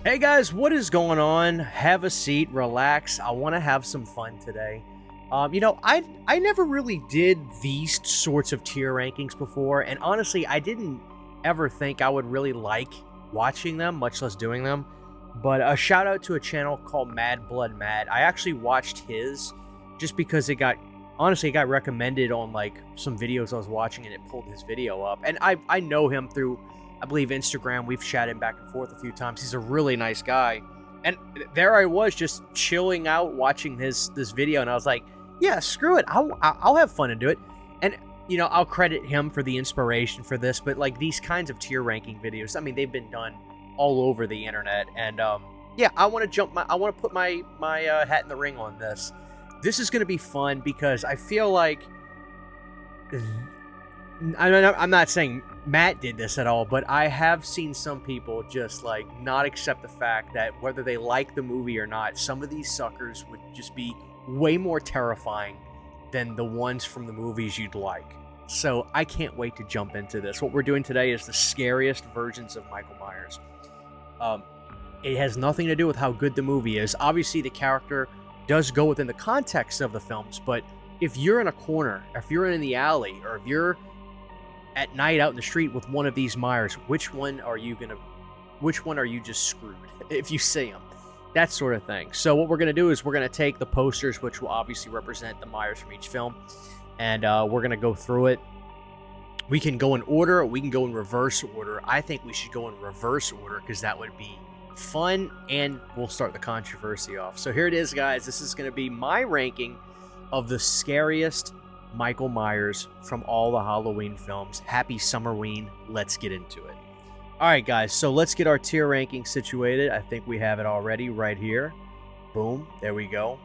Hey guys, what is going on? Have a seat, relax. I want to have some fun today. I never really did these sorts of tier rankings before, and honestly, I didn't ever think I would really like watching them, much less doing them. But a shout out to a channel called Mad Blood Mad. I actually watched his just because it got recommended on like some videos I was watching, and it pulled his video up. And I know him through, I believe, Instagram. We've chatted back and forth a few times. He's a really nice guy. And there I was just chilling out watching this video, and I was like, yeah, screw it. I'll have fun and do it. And, you know, I'll credit him for the inspiration for this, but like these kinds of tier ranking videos, I mean, they've been done all over the internet. And yeah, I want to put my hat in the ring on this. This is going to be fun because I feel like I'm not saying Matt did this at all, but I have seen some people just like not accept the fact that whether they like the movie or not, some of these suckers would just be way more terrifying than the ones from the movies you'd like. So I can't wait to jump into this. What we're doing today is the scariest versions of Michael Myers. It has nothing to do with how good the movie is. Obviously, the character does go within the context of the films, but if you're in a corner, if you're in the alley, or if you're at night out in the street with one of these Myers, which one are you just screwed if you see them? That sort of thing. So what we're going to do is we're going to take the posters, which will obviously represent the Myers from each film, and we're going to go through it. We can go in order, or we can go in reverse order. I think we should go in reverse order because that would be fun, and we'll start the controversy off. So here it is, guys. This is going to be my ranking of the scariest Michael Myers from all the Halloween films. Happy Summerween. Let's get into it. All right, guys, so let's get our tier ranking situated. I think we have it already right here. Boom. There we go.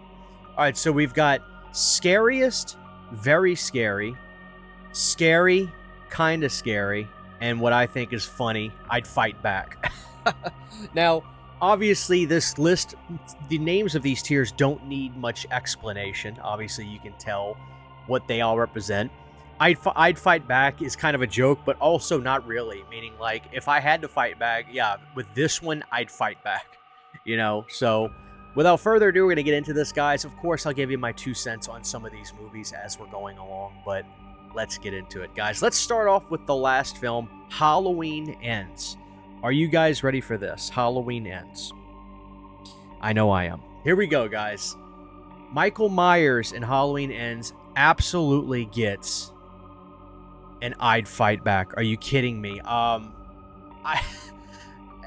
All right, so we've got scariest, very scary, scary, kind of scary, and what I think is funny, I'd fight back. Now, obviously, this list, the names of these tiers don't need much explanation. Obviously, you can tell what they all represent. I'd fight back is kind of a joke, but also not really. Meaning, like, if I had to fight back, yeah, with this one, I'd fight back. You know, so without further ado, we're going to get into this, guys. Of course, I'll give you my 2 cents on some of these movies as we're going along, but let's get into it, guys. Let's start off with the last film, Halloween Ends. Are you guys ready for this? Halloween Ends. I know I am. Here we go, guys. Michael Myers in Halloween Ends absolutely gets an I'd fight back. Are you kidding me?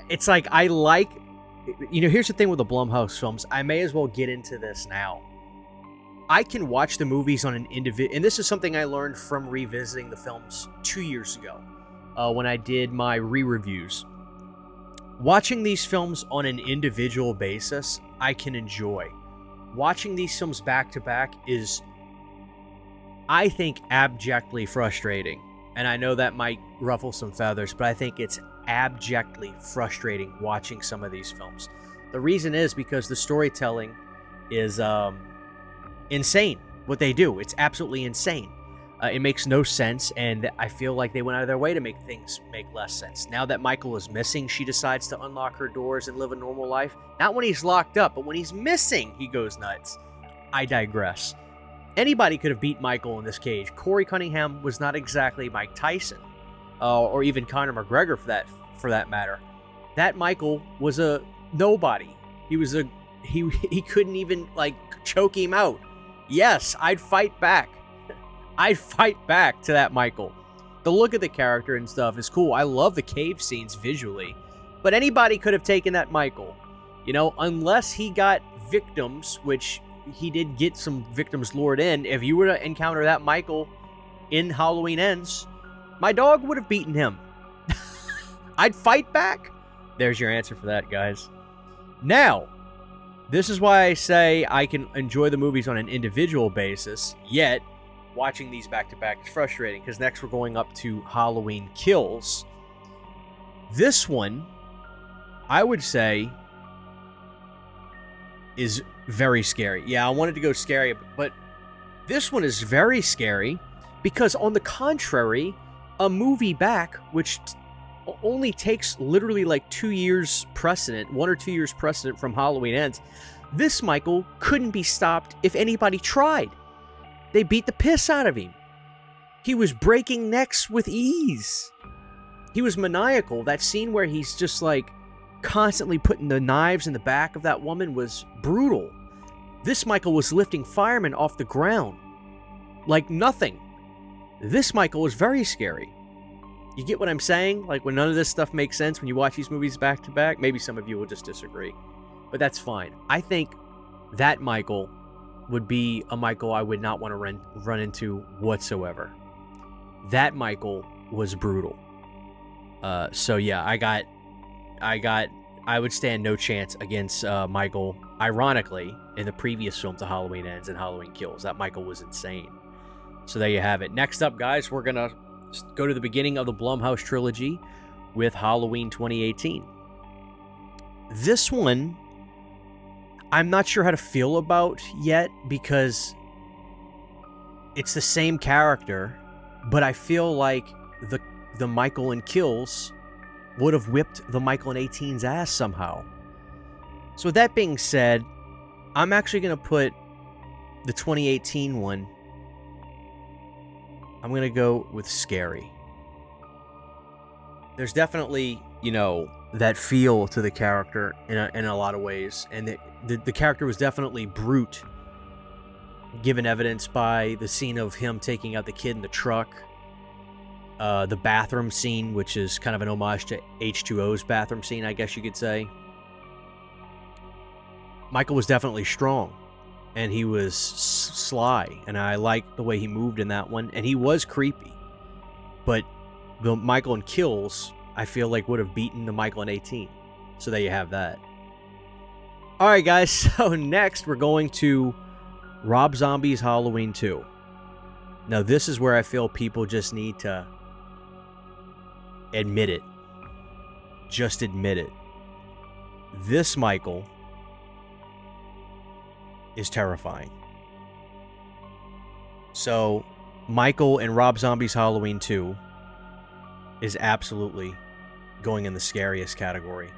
It's like, I like, you know, here's the thing with the Blumhouse films. I may as well get into this now. I can watch the movies on an individual, and this is something I learned from revisiting the films 2 years ago when I did my re-reviews. Watching these films on an individual basis, I can enjoy. Watching these films back to back is, I think, abjectly frustrating. And I know that might ruffle some feathers, but I think it's abjectly frustrating watching some of these films. The reason is because the storytelling is insane. What they do, it's absolutely insane. It makes no sense, and I feel like they went out of their way to make things make less sense. Now that Michael is missing, she decides to unlock her doors and live a normal life. Not when he's locked up, but when he's missing, he goes nuts. I digress. Anybody could have beat Michael in this cage. Corey Cunningham was not exactly Mike Tyson, or even Conor McGregor for that matter. That Michael was a nobody. He couldn't even like choke him out. Yes, I'd fight back. I'd fight back to that Michael. The look of the character and stuff is cool. I love the cave scenes visually, but anybody could have taken that Michael, you know, unless he got victims, which he did get some victims lured in. If you were to encounter that Michael in Halloween Ends, my dog would have beaten him. I'd fight back. There's your answer for that, guys. Now, this is why I say I can enjoy the movies on an individual basis, yet watching these back-to-back is frustrating, because next we're going up to Halloween Kills. This one, I would say, is very scary. Yeah, I wanted to go scary, but this one is very scary because, on the contrary, a movie back, which only takes literally like 2 years precedent, 1 or 2 years precedent from Halloween Ends. This Michael couldn't be stopped if anybody tried. They beat the piss out of him. He was breaking necks with ease. He was maniacal. That scene where he's just like constantly putting the knives in the back of that woman was brutal. This Michael was lifting firemen off the ground like nothing. This Michael was very scary. You get what I'm saying? Like, when none of this stuff makes sense when you watch these movies back to back, maybe some of you will just disagree. But that's fine. I think that Michael would be a Michael I would not want to run into whatsoever. That Michael was brutal. So yeah, I would stand no chance against Michael. Ironically, in the previous film to Halloween Ends and Halloween Kills, that Michael was insane. So there you have it. Next up, guys, we're gonna go to the beginning of the Blumhouse trilogy with Halloween 2018. This one, I'm not sure how to feel about yet because it's the same character, but I feel like the Michael in Kills would have whipped the Michael in 18's ass somehow. So with that being said, I'm actually going to put the 2018 one, I'm going to go with Scary. There's definitely, that feel to the character in a lot of ways. And the character was definitely brute, given evidence by the scene of him taking out the kid in the truck. The bathroom scene, which is kind of an homage to H2O's bathroom scene, I guess you could say. Michael was definitely strong, and he was sly, and I liked the way he moved in that one, and he was creepy. But the Michael in Kills, I feel like would have beaten the Michael in 18. So there you have that. Alright guys, so next we're going to Rob Zombie's Halloween 2. Now this is where I feel people just need to admit it. Just admit it. This Michael is terrifying. So, Michael in Rob Zombie's Halloween 2 is absolutely going in the scariest category.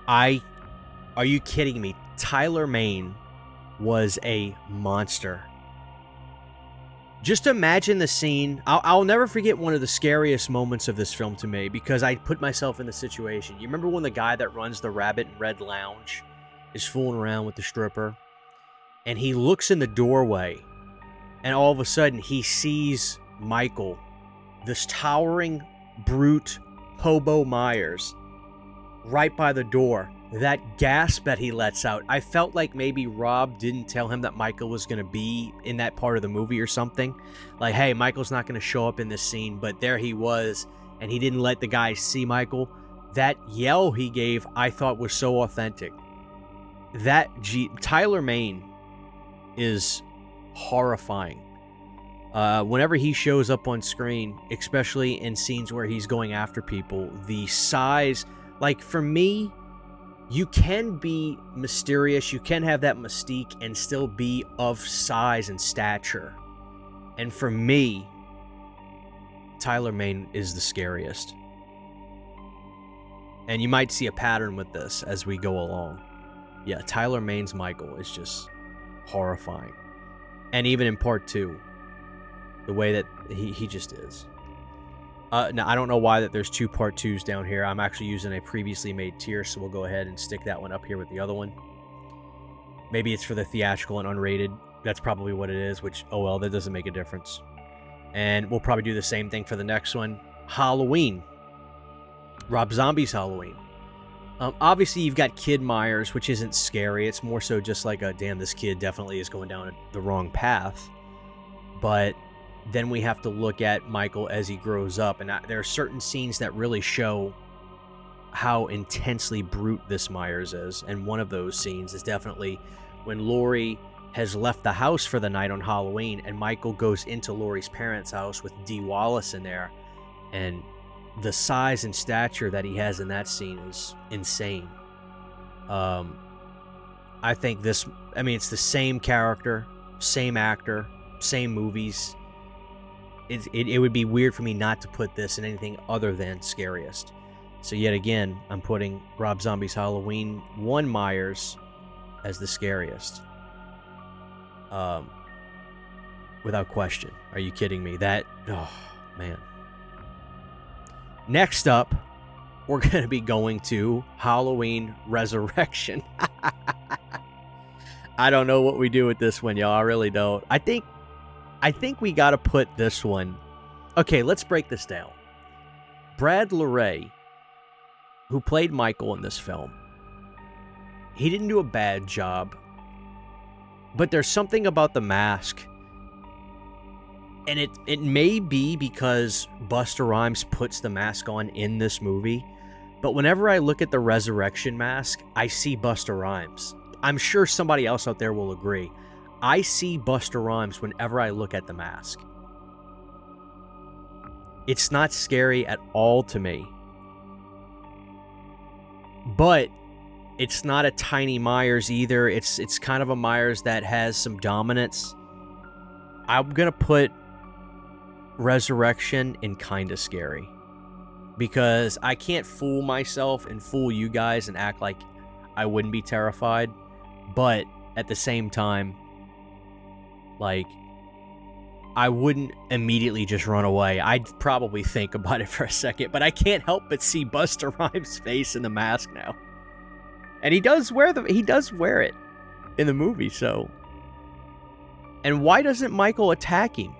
Are you kidding me? Tyler Mane was a monster. Just imagine the scene. I'll never forget one of the scariest moments of this film to me because I put myself in the situation. You remember when the guy that runs the Rabbit and Red Lounge is fooling around with the stripper? And he looks in the doorway, and all of a sudden he sees Michael, this towering, brute Hobo Myers, right by the door. That gasp that he lets out, I felt like maybe Rob didn't tell him that Michael was going to be in that part of the movie or something. Like, hey, Michael's not going to show up in this scene, but there he was, and he didn't let the guys see That yell he gave, I thought was so authentic. Tyler Mane is horrifying. Whenever he shows up on screen, especially in scenes where he's going after people, the size, like for me, you can be mysterious, you can have that mystique and still be of size and stature. And for me, Tyler Mane is the scariest. And you might see a pattern with this as we go along. Yeah, Tyler Mane's Michael is just horrifying. And even in part 2, the way that he just is. Now, I don't know why that there's 2 part 2s down here. I'm actually using a previously made tier, so we'll go ahead and stick that one up here with the other one. Maybe it's for the theatrical and unrated. That's probably what it is, which, oh well, that doesn't make a difference. And we'll probably do the same thing for the next one. Halloween. Rob Zombie's Halloween. Obviously, you've got Kid Myers, which isn't scary. It's more so just like a, damn, this kid definitely is going down the wrong path. But then we have to look at Michael as he grows up. And there are certain scenes that really show how intensely brute this Myers is. And one of those scenes is definitely when Laurie has left the house for the night on Halloween, and Michael goes into Laurie's parents' house with Dee Wallace in there. And the size and stature that he has in that scene is insane. I think it's the same character, same actor, same movies. it would be weird for me not to put this in anything other than Scariest. So yet again, I'm putting Rob Zombie's Halloween 1 Myers as the scariest. Without question. Are you kidding me? Oh, man. Next up, we're going to be going to Halloween Resurrection. I don't know what we do with this one, y'all. I really don't. I think we got to put this one. Okay, let's break this down. Brad Larray, who played Michael in this film, he didn't do a bad job, but there's something about the mask, and it may be because Busta Rhymes puts the mask on in this movie, but whenever I look at the Resurrection mask, I see Busta Rhymes. I'm sure somebody else out there will agree. I see Busta Rhymes whenever I look at the mask. It's not scary at all to me. But it's not a tiny Myers either. It's kind of a Myers that has some dominance. I'm going to put Resurrection in kind of scary. Because I can't fool myself and fool you guys and act like I wouldn't be terrified. But at the same time, like, I wouldn't immediately just run away. I'd probably think about it for a second, but I can't help but see Busta Rhymes' face in the mask now. And he does wear it in the movie, so. And why doesn't Michael attack him?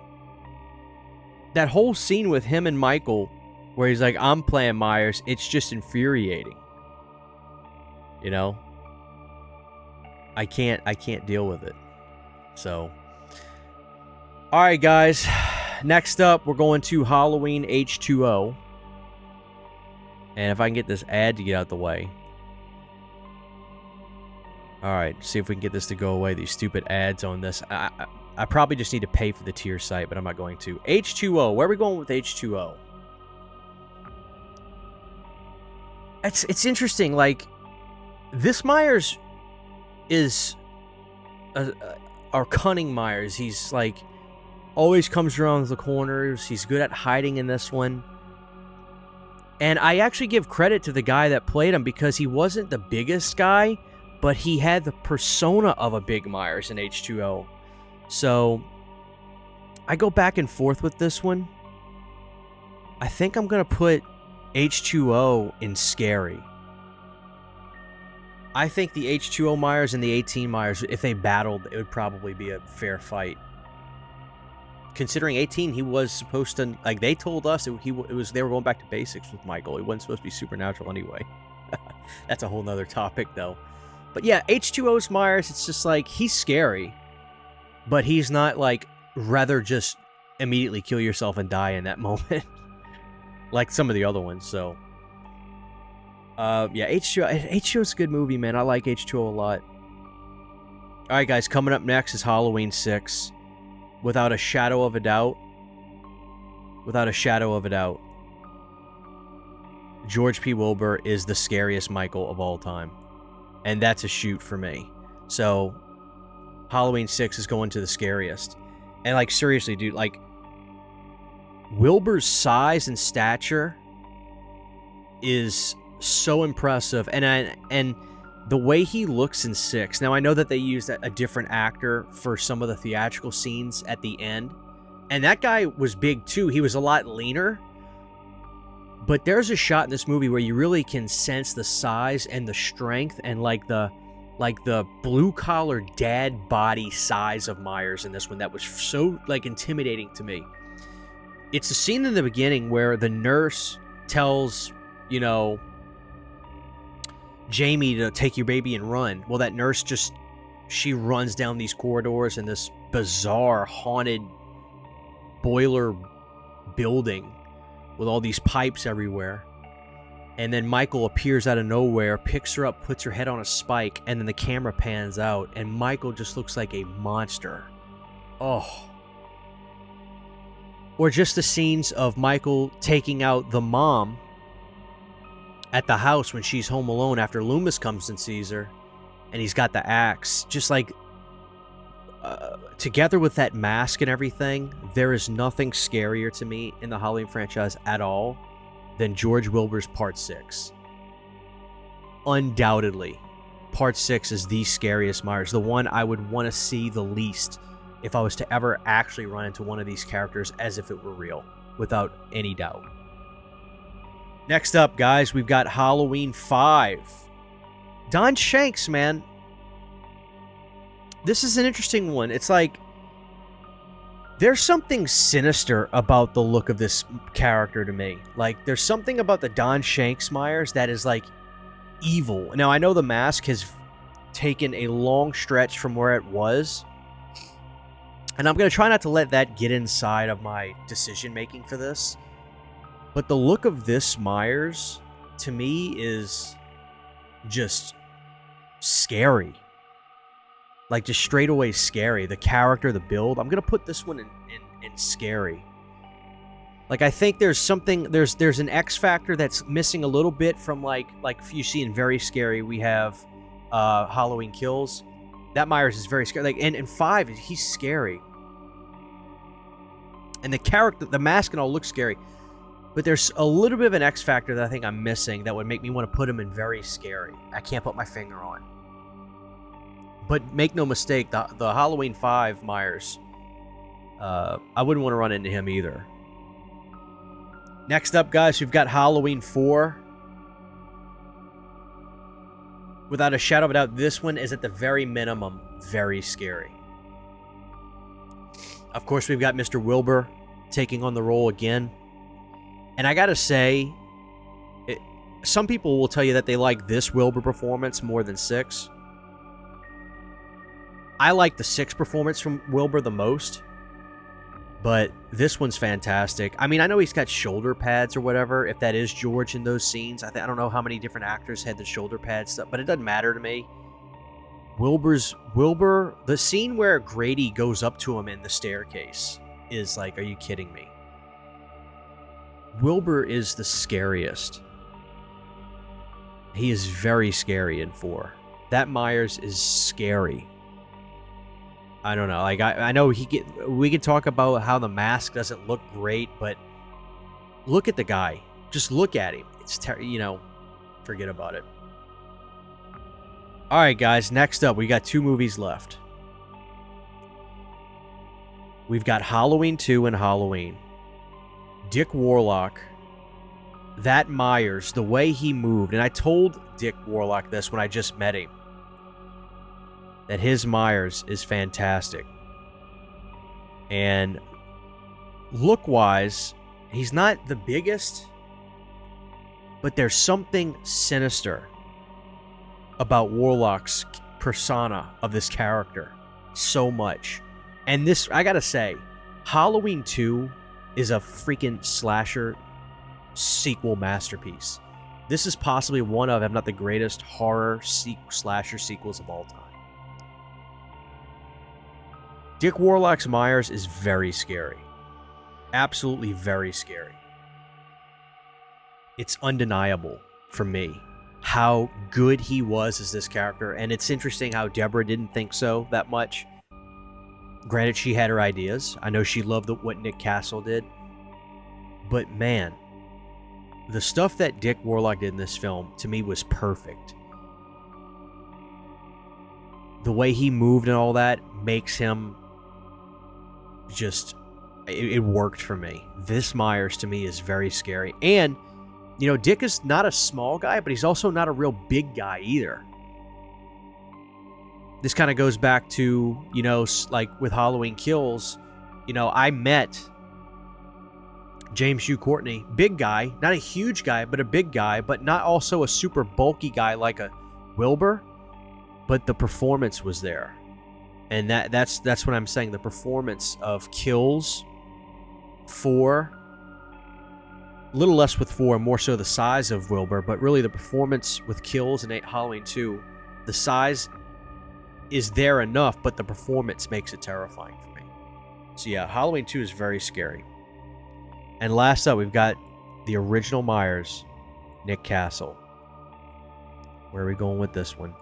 That whole scene with him and Michael, where he's like, I'm playing Myers, it's just infuriating. You know? I can't deal with it. So. Alright, guys. Next up, we're going to Halloween H2O. And if I can get this ad to get out the way. Alright, see if we can get this to go away. These stupid ads on this. I probably just need to pay for the tier site, but I'm not going to. H2O. Where are we going with H2O? It's interesting. Like, this Myers is our cunning Myers. He's like always comes around the corners. He's good at hiding in this one. And I actually give credit to the guy that played him because he wasn't the biggest guy, but he had the persona of a big Myers in H2O. So I go back and forth with this one. I think I'm going to put H2O in scary. I think the H2O Myers and the 18 Myers, if they battled, it would probably be a fair fight. Considering 18, he was supposed to, like, they told us they were going back to basics with Michael. He wasn't supposed to be supernatural anyway. That's a whole nother topic, though. But yeah, H2O's Myers, it's just like, he's scary, but he's not like, rather just immediately kill yourself and die in that moment. Like some of the other ones, so. Yeah, H2O's a good movie, man. I like H2O a lot. Alright, guys, coming up next is Halloween 6. Without a shadow of a doubt, George P. Wilbur is the scariest Michael of all time. And that's a shoot for me. So, Halloween 6 is going to the scariest. And, like, seriously, dude, like, Wilbur's size and stature is so impressive. And the way he looks in 6. Now, I know that they used a different actor for some of the theatrical scenes at the end. And that guy was big, too. He was a lot leaner. But there's a shot in this movie where you really can sense the size and the strength and, like the blue-collar dad body size of Myers in this one that was so, like, intimidating to me. It's a scene in the beginning where the nurse tells, you know, Jamie to take your baby and run. Well, that nurse she runs down these corridors in this bizarre haunted boiler building with all these pipes everywhere. And then Michael appears out of nowhere, picks her up, puts her head on a spike, and then the camera pans out, and Michael just looks like a monster. Oh. Or just the scenes of Michael taking out the mom at the house when she's home alone after Loomis comes and sees her, and he's got the axe. Just like together with that mask and everything, there is nothing scarier to me in the Halloween franchise at all than George Wilbur's Part 6. Undoubtedly, Part 6 is the scariest Myers, the one I would want to see the least if I was to ever actually run into one of these characters as if it were real, without any doubt. Next up, guys, we've got Halloween 5. Don Shanks, man. This is an interesting one. It's like, there's something sinister about the look of this character to me. Like, there's something about the Don Shanks Myers that is, like, evil. Now, I know the mask has taken a long stretch from where it was, and I'm going to try not to let that get inside of my decision-making for this. But the look of this Myers, to me, is just scary. Like, just straight away scary. The character, the build. I'm going to put this one in scary. Like, I think there's something, there's an X factor that's missing a little bit from, like you see in Very Scary, we have Halloween Kills. That Myers is very scary. Like, and 5, he's scary. And the character, the mask and all looks scary. But there's a little bit of an X factor that I think I'm missing that would make me want to put him in very scary. I can't put my finger on. But make no mistake, the Halloween 5 Myers, I wouldn't want to run into him either. Next up, guys, we've got Halloween 4. Without a shadow of a doubt, this one is at the very minimum very scary. Of course, we've got Mr. Wilbur taking on the role again. And I gotta say, some people will tell you that they like this Wilbur performance more than 6. I like the 6 performance from Wilbur the most, but this one's fantastic. I mean, I know he's got shoulder pads or whatever, if that is George in those scenes. I don't know how many different actors had the shoulder pad stuff, but it doesn't matter to me. Wilbur, the scene where Grady goes up to him in the staircase is like, are you kidding me? Wilbur is the scariest. He is very scary in 4. That Myers is scary. I don't know. Like, I know we could talk about how the mask doesn't look great, but look at the guy. Just look at him. It's forget about it. All right, guys. Next up, we got 2 movies left. We've got Halloween 2 and Halloween. Dick Warlock, that Myers, the way he moved, and I told Dick Warlock this when I just met him, that his Myers is fantastic. And look-wise, he's not the biggest, but there's something sinister about Warlock's persona of this character so much. And this, I gotta say, Halloween 2 is a freaking slasher sequel masterpiece. This is possibly one of, if not the greatest, horror slasher sequels of all time. Dick Warlock's Myers is very scary. Absolutely very scary. It's undeniable for me how good he was as this character, and it's interesting how Deborah didn't think so that much. Granted, she had her ideas. I know she loved what Nick Castle did. But man, the stuff that Dick Warlock did in this film, to me, was perfect. The way he moved and all that makes him just... It worked for me. This Myers, to me, is very scary. And, Dick is not a small guy, but he's also not a real big guy either. This kind of goes back to, like with Halloween Kills, I met James Hugh Courtney, big guy, not a huge guy, but a big guy, but not also a super bulky guy like a Wilbur, but the performance was there. And that's what I'm saying. The performance of Kills 4, a little less with 4, more so the size of Wilbur, but really the performance with Kills and Halloween 2, the size is there enough, but the performance makes it terrifying for me. So yeah, Halloween 2 is very scary. And last up, we've got the original Myers, Nick Castle. Where are we going with this one?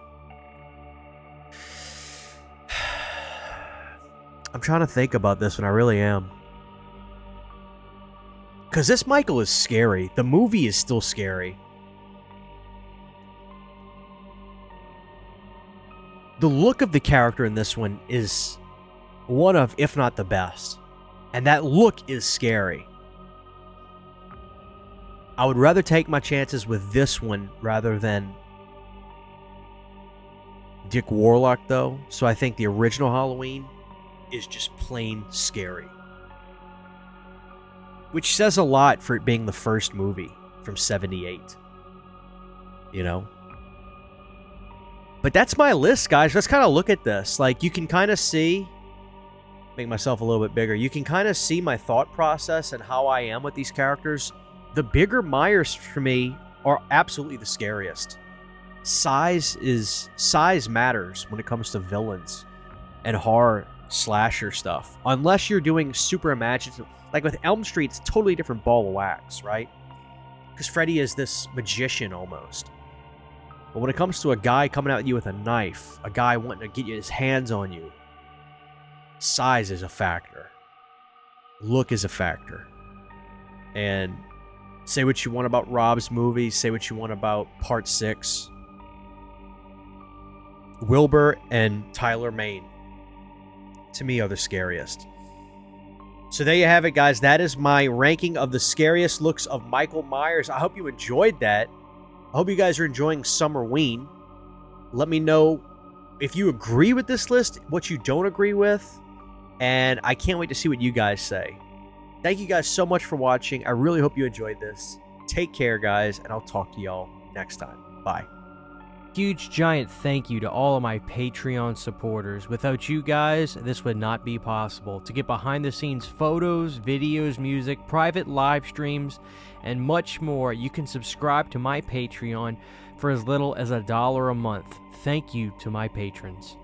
I'm trying to think about this one. I really am. Because this Michael is scary. The movie is still scary. The look of the character in this one is one of, if not the best. And that look is scary. I would rather take my chances with this one rather than Dick Warlock, though. So I think the original Halloween is just plain scary. Which says a lot for it being the first movie from 78. You know? But that's my list, guys. Let's kind of look at this. Like, you can kind of see... Make myself a little bit bigger. You can kind of see my thought process and how I am with these characters. The bigger Myers for me are absolutely the scariest. Size matters when it comes to villains and horror slasher stuff. Unless you're doing super imaginative. Like with Elm Street, it's a totally different ball of wax, right? Because Freddy is this magician almost. But when it comes to a guy coming at you with a knife, a guy wanting to get his hands on you, size is a factor. Look is a factor. And say what you want about Rob's movie, say what you want about Part 6. Wilbur and Tyler Mane, to me, are the scariest. So there you have it, guys. That is my ranking of the scariest looks of Michael Myers. I hope you enjoyed that. I hope you guys are enjoying Summerween. Let me know if you agree with this list, what you don't agree with, and I can't wait to see what you guys say. Thank you guys so much for watching. I really hope you enjoyed this. Take care, guys, and I'll talk to y'all next time. Bye. Huge giant thank you to all of my Patreon supporters. Without you guys, this would not be possible. To get behind the scenes photos, videos, music, private live streams, and much more, you can subscribe to my Patreon for as little as $1 a month. Thank you to my patrons.